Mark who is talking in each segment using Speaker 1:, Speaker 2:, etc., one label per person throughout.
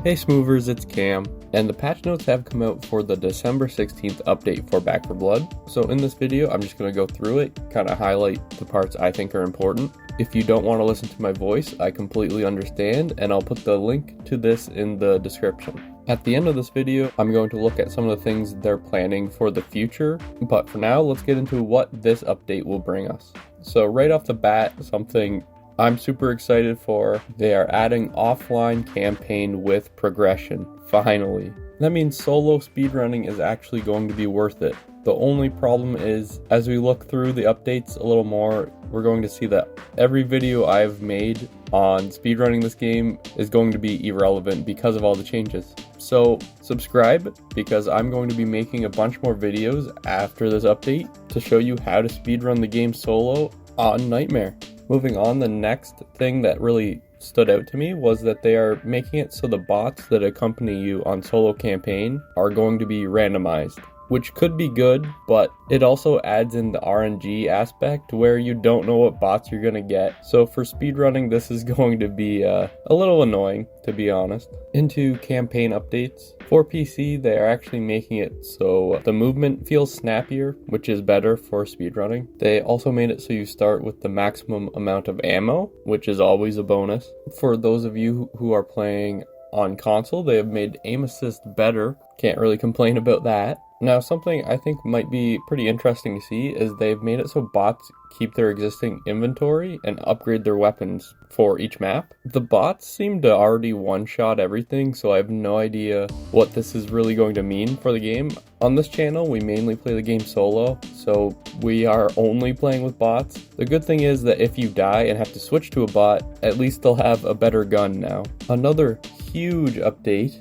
Speaker 1: Hey Smoothers, it's Cam, and the patch notes have come out for the December 16th update for Back 4 Blood. So in this video, I'm just going to go through it, kind of highlight the parts I think are important. If you don't want to listen to my voice, I completely understand, and I'll put the link to this in the description. At the end of this video, I'm going to look at some of the things they're planning for the future, but for now, let's get into what this update will bring us. So right off the bat, something I'm super excited for, they are adding offline campaign with progression, finally. That means solo speedrunning is actually going to be worth it. The only problem is, as we look through the updates a little more, we're going to see that every video I've made on speedrunning this game is going to be irrelevant because of all the changes. So subscribe, because I'm going to be making a bunch more videos after this update to show you how to speedrun the game solo on Nightmare. Moving on, the next thing that really stood out to me was that they are making it so the bots that accompany you on solo campaign are going to be randomized, which could be good, but it also adds in the RNG aspect where you don't know what bots you're going to get. So for speedrunning, this is going to be a little annoying, to be honest. Into campaign updates. For PC, they are actually making it so the movement feels snappier, which is better for speedrunning. They also made it so you start with the maximum amount of ammo, which is always a bonus. For those of you who are playing on console, they have made aim assist better. Can't really complain about that. Now, something I think might be pretty interesting to see is they've made it so bots keep their existing inventory and upgrade their weapons for each map. The bots seem to already one-shot everything, so I have no idea what this is really going to mean for the game. On this channel, we mainly play the game solo, so we are only playing with bots. The good thing is that if you die and have to switch to a bot, at least they'll have a better gun now. Another huge update,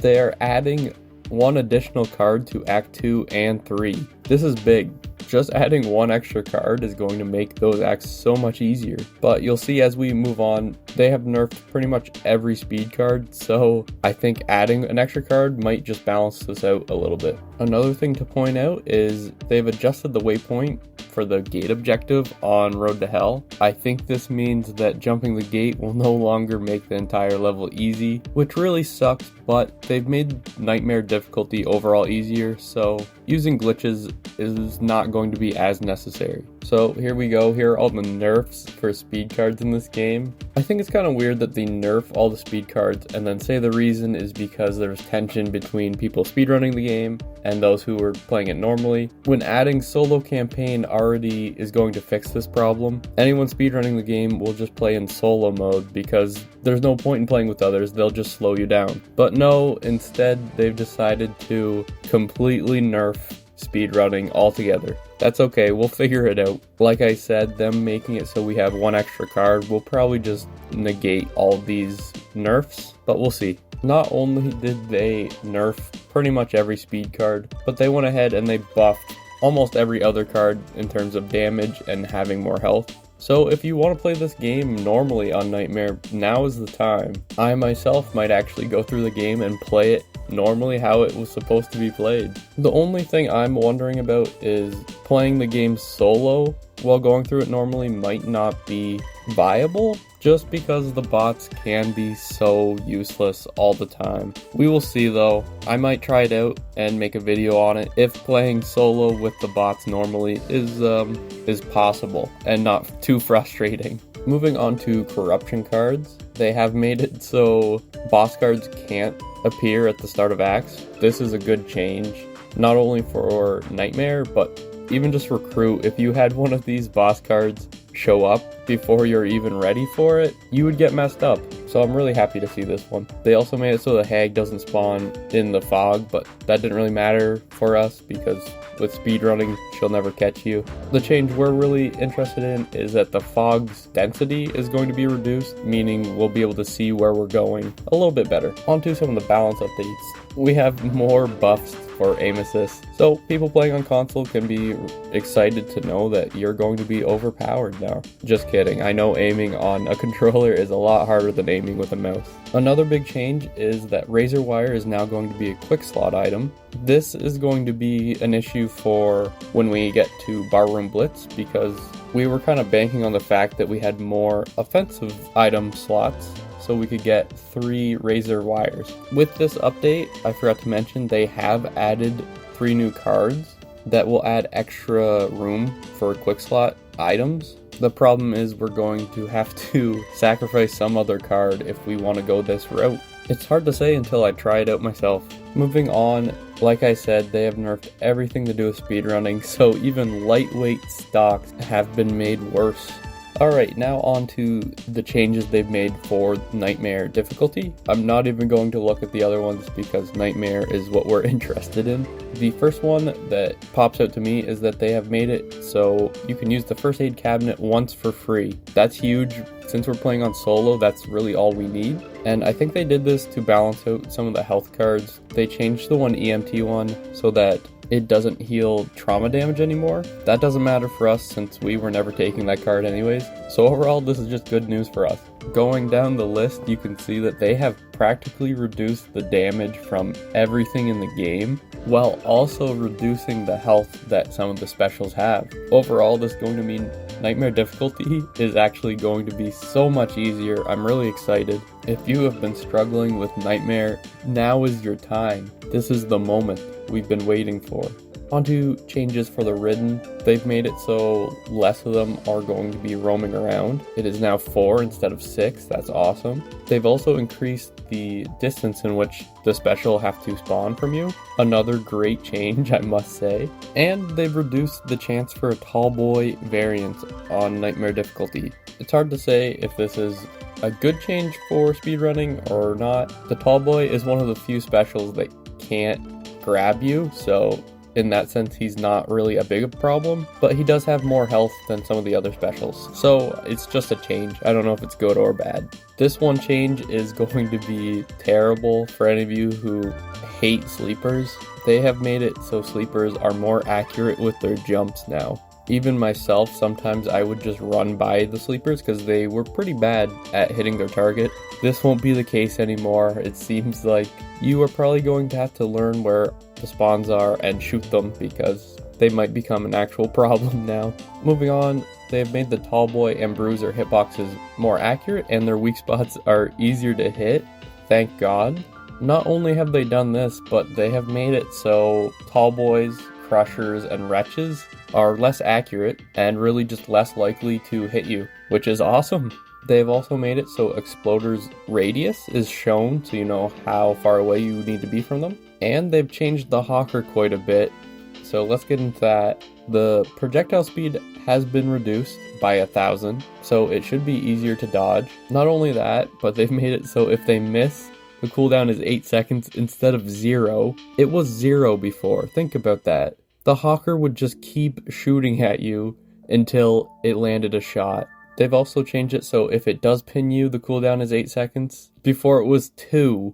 Speaker 1: they are adding one additional card to Act 2 and 3. This is big. Just adding one extra card is going to make those acts so much easier. But you'll see as we move on, they have nerfed pretty much every speed card, so I think adding an extra card might just balance this out a little bit. Another thing to point out is they've adjusted the waypoint for the gate objective on Road to Hell. I think this means that jumping the gate will no longer make the entire level easy, which really sucks, but they've made Nightmare difficulty overall easier, so using glitches is not going to be as necessary. So here we go, here are all the nerfs for speed cards in this game. I think it's kind of weird that they nerf all the speed cards and then say the reason is because there's tension between people speedrunning the game and those who were playing it normally, when adding solo campaign already is going to fix this problem. Anyone speedrunning the game will just play in solo mode because there's no point in playing with others, they'll just slow you down. But no, instead they've decided to completely nerf speedrunning altogether. That's okay, we'll figure it out. Like I said, them making it so we have one extra card will probably just negate all these nerfs, but we'll see. Not only did they nerf pretty much every speed card, but they went ahead and they buffed almost every other card in terms of damage and having more health. So if you want to play this game normally on Nightmare, now is the time. I myself might actually go through the game and play it normally how it was supposed to be played. The only thing I'm wondering about is playing the game solo while going through it normally might not be viable, just because the bots can be so useless all the time. We will see though. I might try it out and make a video on it if playing solo with the bots normally is possible and not too frustrating. Moving on to corruption cards, they have made it so boss cards can't appear at the start of acts. This is a good change, not only for Nightmare, but even just for Crew. If you had one of these boss cards show up before you're even ready for it, you would get messed up. So I'm really happy to see this one. They also made it so the hag doesn't spawn in the fog, but that didn't really matter for us because with speedrunning, she'll never catch you. The change we're really interested in is that the fog's density is going to be reduced, meaning we'll be able to see where we're going a little bit better. On to some of the balance updates. We have more buffs for aim assist, so people playing on console can be excited to know that you're going to be overpowered now. Just kidding, I know aiming on a controller is a lot harder than aiming with a mouse. Another big change is that razor wire is now going to be a quick slot item. This is going to be an issue for when we get to Barroom Blitz, because we were kind of banking on the fact that we had more offensive item slots. so we could get 3 razor wires. With this update, I forgot to mention, they have added 3 new cards that will add extra room for quick slot items. The problem is we're going to have to sacrifice some other card if we want to go this route. It's hard to say until I try it out myself. Moving on, like I said, they have nerfed everything to do with speedrunning, so even lightweight stocks have been made worse. Alright, now on to the changes they've made for Nightmare difficulty. I'm not even going to look at the other ones because Nightmare is what we're interested in. The first one that pops out to me is that they have made it so you can use the first aid cabinet once for free. That's huge. Since we're playing on solo, that's really all we need. And I think they did this to balance out some of the health cards. They changed the one EMT one so that it doesn't heal trauma damage anymore. That doesn't matter for us since we were never taking that card anyways. So overall, this is just good news for us. Going down the list, you can see that they have practically reduced the damage from everything in the game, while also reducing the health that some of the specials have. Overall, this is going to mean Nightmare difficulty is actually going to be so much easier. I'm really excited. If you have been struggling with Nightmare, now is your time. This is the moment we've been waiting for. Onto changes for the Ridden. They've made it so less of them are going to be roaming around. It is now 4 instead of 6. That's awesome. They've also increased the distance in which the special have to spawn from you. Another great change, I must say. And they've reduced the chance for a tall boy variant on Nightmare difficulty. It's hard to say if this is a good change for speedrunning or not. The tall boy is one of the few specials that can't grab you, so in that sense, he's not really a big problem, but he does have more health than some of the other specials. So it's just a change. I don't know if it's good or bad. This one change is going to be terrible for any of you who hate sleepers. They have made it so sleepers are more accurate with their jumps now. Even myself, sometimes I would just run by the sleepers because they were pretty bad at hitting their target. This won't be the case anymore. It seems like you are probably going to have to learn where the spawns are and shoot them because they might become an actual problem now. Moving on, they've made the tall boy and Bruiser hitboxes more accurate and their weak spots are easier to hit. Thank God. Not only have they done this, but they have made it so tall boys, crushers, and wretches are less accurate and really just less likely to hit you, which is awesome. They've also made it so exploders' radius is shown so you know how far away you need to be from them. And they've changed the hawker quite a bit, so let's get into that. The projectile speed has been reduced by 1,000, so it should be easier to dodge. Not only that, but they've made it so if they miss, the cooldown is 8 seconds instead of 0. It was 0 before, think about that. The hawker would just keep shooting at you until it landed a shot. They've also changed it so if it does pin you, the cooldown is 8 seconds. Before it was 2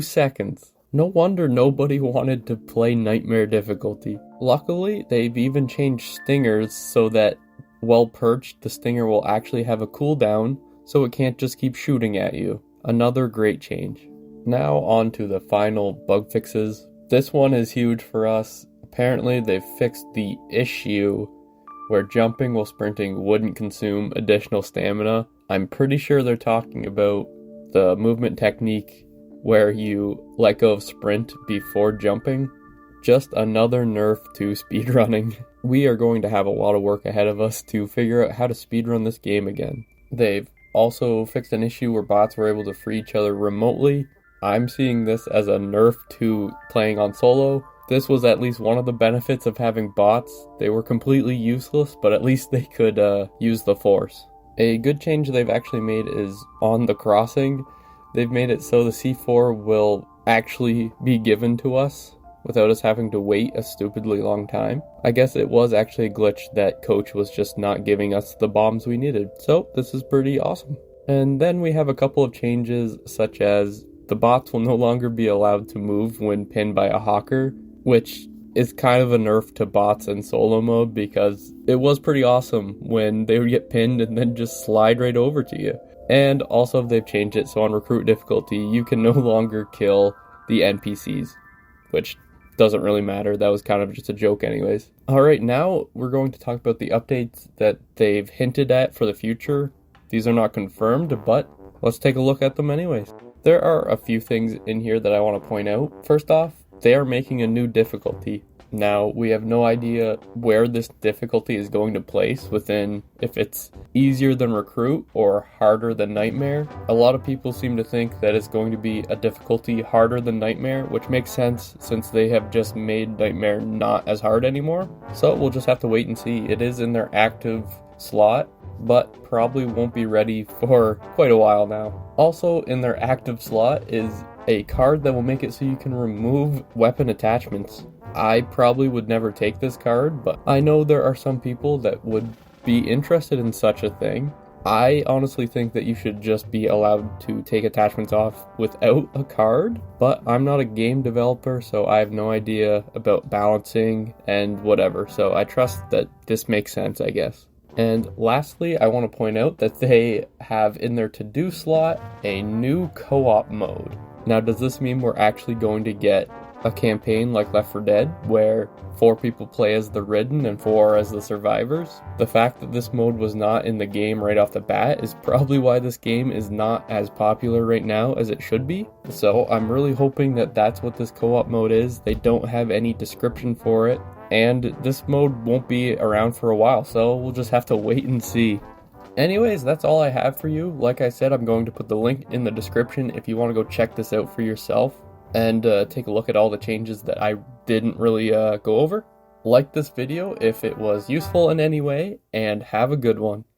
Speaker 1: seconds. No wonder nobody wanted to play Nightmare difficulty. Luckily, they've even changed stingers so that, well perched, the stinger will actually have a cooldown so it can't just keep shooting at you. Another great change. Now on to the final bug fixes. This one is huge for us. Apparently they've fixed the issue where jumping while sprinting wouldn't consume additional stamina. I'm pretty sure they're talking about the movement technique where you let go of sprint before jumping. Just another nerf to speedrunning. We are going to have a lot of work ahead of us to figure out how to speedrun this game again. They've also fixed an issue where bots were able to free each other remotely. I'm seeing this as a nerf to playing on solo. This was at least one of the benefits of having bots. They were completely useless, but at least they could use the force. A good change they've actually made is on the crossing. They've made it so the C4 will actually be given to us without us having to wait a stupidly long time. I guess it was actually a glitch that Coach was just not giving us the bombs we needed. So this is pretty awesome. And then we have a couple of changes such as the bots will no longer be allowed to move when pinned by a hawker, which is kind of a nerf to bots in solo mode because it was pretty awesome when they would get pinned and then just slide right over to you. And also they've changed it so on recruit difficulty you can no longer kill the NPCs, which doesn't really matter. That was kind of just a joke anyways. Alright, now we're going to talk about the updates that they've hinted at for the future. These are not confirmed, but let's take a look at them anyways. There are a few things in here that I want to point out. First off, they are making a new difficulty. Now, we have no idea where this difficulty is going to place within, if it's easier than Recruit or harder than Nightmare. A lot of people seem to think that it's going to be a difficulty harder than Nightmare, which makes sense since they have just made Nightmare not as hard anymore. So we'll just have to wait and see. It is in their active slot, but probably won't be ready for quite a while now. Also in their active slot is a card that will make it so you can remove weapon attachments. I probably would never take this card, but I know there are some people that would be interested in such a thing. I honestly think that you should just be allowed to take attachments off without a card, but I'm not a game developer, so I have no idea about balancing and whatever, so I trust that this makes sense, I guess. And lastly, I want to point out that they have in their to-do slot a new co-op mode. Now, does this mean we're actually going to get a campaign like Left 4 Dead, where 4 people play as the Ridden and 4 as the survivors? The fact that this mode was not in the game right off the bat is probably why this game is not as popular right now as it should be. So I'm really hoping that that's what this co-op mode is. They don't have any description for it, and this mode won't be around for a while, so we'll just have to wait and see. Anyways, that's all I have for you. Like I said, I'm going to put the link in the description if you want to go check this out for yourself and take a look at all the changes that I didn't really go over. Like this video if it was useful in any way, and have a good one.